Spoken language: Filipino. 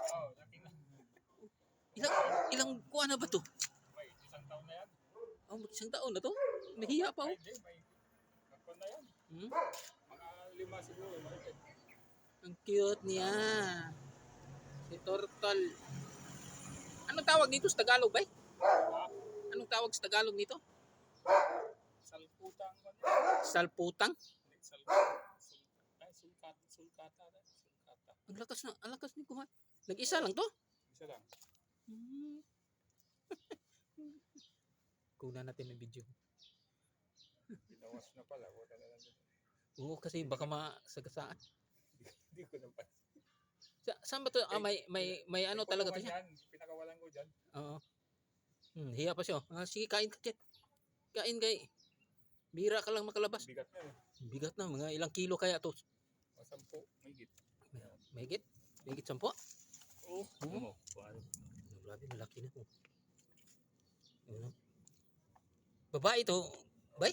Oo, laki na. Ilang kuha na ba to? May isang taon na yan. Oh, isang taon na to? Nahiya pa Ay, oh. hindi. May kakon na yan. Hmm? Mga 5 siguro. Mahigit. Ang cute niya. Si Turtle. Anong tawag dito sa Tagalog ba? Ah, Anong tawag sa Tagalog nito? salputang. Salputang? Hindi, ay, sulkata. Sulkata. Ang lakas ni kuha. Nag-isa lang to? Isa lang. Hmm. Kunan natin ng video. Binawas na pala. Wala na lang dito. Oo, kasi baka masagasaan. Hindi ko napansin. Saan ba to? May ano talaga to siya? Yan, pinakawalan ko dyan. Oo. Hiya pa siya. Sige, kain ka, Chet. Kain kay. Bira ka lang makalabas. Bigat na eh. Bigat na, mga ilang kilo kaya to? O, 10. Mahigit. Mahigit? Mahigit 10? Oo. Oo. Grabe, malaki na. Ano? Babae to, bay?